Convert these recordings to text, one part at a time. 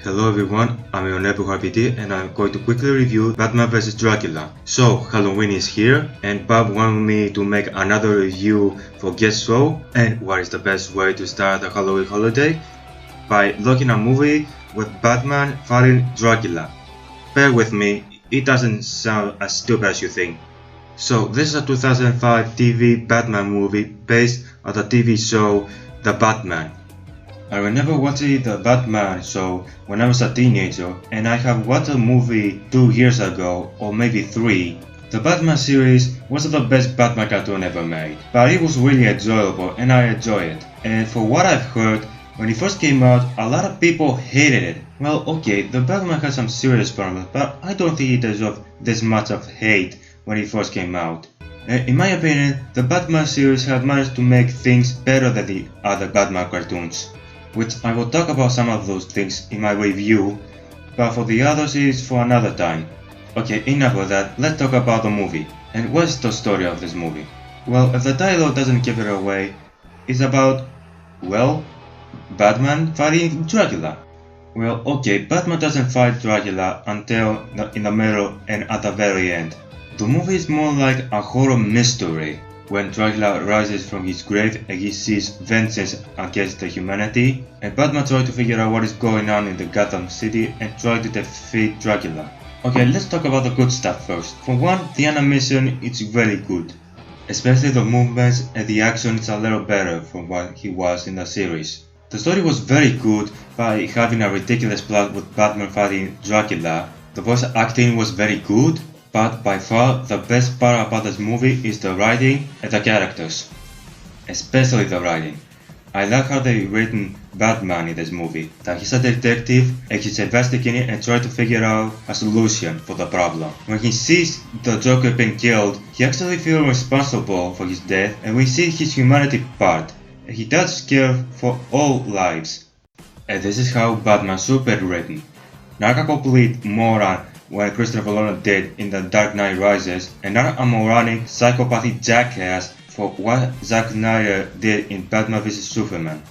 Hello everyone, I'm your neighbor RPD and I'm going to quickly review Batman vs Dracula. So, Halloween is here and Bob wanted me to make another review for Guestsheauxween. And what is the best way to start the Halloween holiday? By looking at a movie with Batman fighting Dracula. Bear with me, it doesn't sound as stupid as you think. So, this is a 2005 TV Batman movie based on the TV show The Batman. I remember watching the Batman show when I was a teenager, and I have watched the movie 2 years ago, or maybe 3. The Batman series wasn't the best Batman cartoon ever made, but it was really enjoyable and I enjoy it. And for what I've heard, when it first came out, a lot of people hated it. Well, okay, the Batman has some serious problems, but I don't think it deserved this much of hate when it first came out. In my opinion, the Batman series has managed to make things better than the other Batman cartoons, which I will talk about some of those things in my review, but for the others is for another time. Okay, enough of that, let's talk about the movie. And what's the story of this movie? Well, if the title doesn't give it away, it's about, well, Batman fighting Dracula. Well, okay, Batman doesn't fight Dracula until in the middle and at the very end. The movie is more like a horror mystery. When Dracula rises from his grave and he sees vengeance against the humanity, and Batman tries to figure out what is going on in the Gotham City and try to defeat Dracula. Okay, let's talk about the good stuff first. For one, the animation is very good. Especially the movements and the action is a little better from what he was in the series. The story was very good by having a ridiculous plot with Batman fighting Dracula. The voice acting was very good. But by far, the best part about this movie is the writing and the characters. Especially the writing. I like how they written Batman in this movie, that he's a detective and he's investigating and trying to figure out a solution for the problem. When he sees the Joker being killed, he actually feels responsible for his death, and we see his humanity part, and he does care for all lives. And this is how Batman should be written. Not a complete moron what Christopher Nolan did in The Dark Knight Rises, and not a moronic, psychopathic jackass for what Zack Snyder did in Batman vs Superman.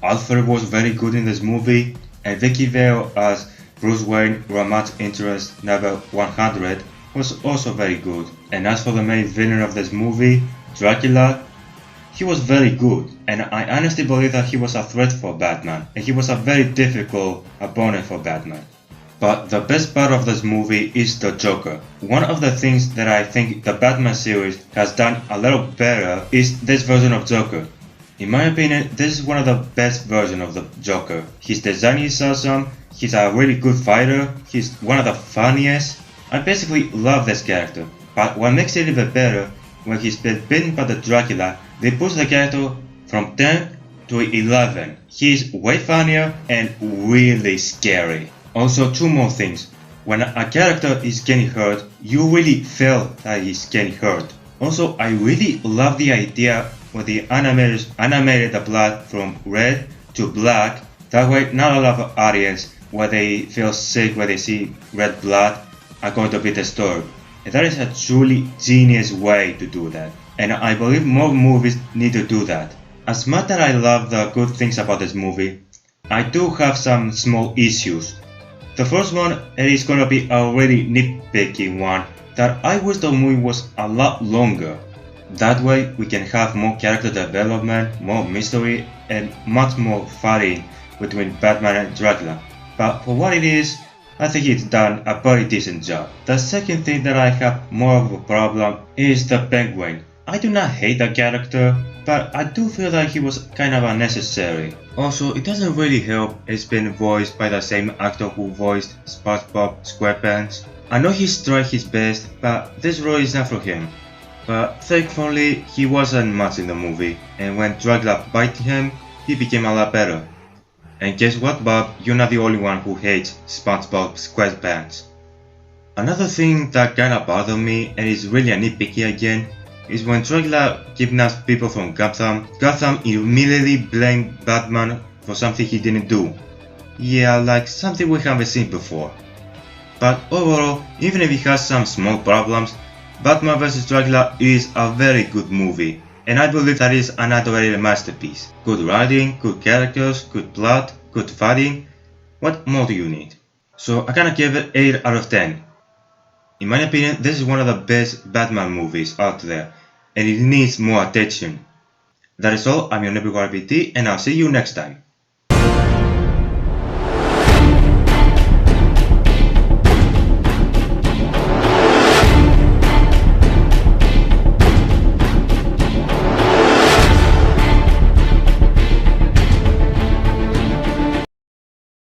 Alfred was very good in this movie, and Vicky Vale as Bruce Wayne, romantic interest number 100, was also very good. And as for the main villain of this movie, Dracula, he was very good, and I honestly believe that he was a threat for Batman, and he was a very difficult opponent for Batman. But the best part of this movie is the Joker. One of the things that I think the Batman series has done a little better is this version of Joker. In my opinion, this is one of the best versions of the Joker. His design is awesome, he's a really good fighter, he's one of the funniest. I basically love this character. But what makes it even better, when he's been beaten by the Dracula, they push the character from 10 to 11. He's way funnier and really scary. Also, 2 more things. When a character is getting hurt, you really feel that he's getting hurt. Also, I really love the idea when the animators animated the blood from red to black. That way, not a lot of audience, when they feel sick when they see red blood, are going to be disturbed. And that is a truly genius way to do that. And I believe more movies need to do that. As much as I love the good things about this movie, I do have some small issues. The first one, it is gonna be a really nitpicky one, that I wish the movie was a lot longer. That way we can have more character development, more mystery, and much more fighting between Batman and Dracula. But for what it is, I think it's done a very decent job. The second thing that I have more of a problem is the Penguin. I do not hate the character, but I do feel like he was kind of unnecessary. Also, it doesn't really help it's been voiced by the same actor who voiced SpongeBob SquarePants. I know he's tried his best, but this role is not for him. But thankfully, he wasn't much in the movie, and when Dracula bit him, he became a lot better. And guess what, Bob? You're not the only one who hates SpongeBob SquarePants. Another thing that kinda bothered me, and is really a nitpicky again, is when Dracula kidnaps people from Gotham, Gotham immediately blamed Batman for something he didn't do. Yeah, like something we haven't seen before. But overall, even if it has some small problems, Batman vs Dracula is a very good movie, and I believe that is an underrated masterpiece. Good writing, good characters, good plot, good fighting, What more do you need? So I kinda give it 8 out of 10. In my opinion, this is one of the best Batman movies out there, and it needs more attention. That is all, I'm your Niko and I'll see you next time.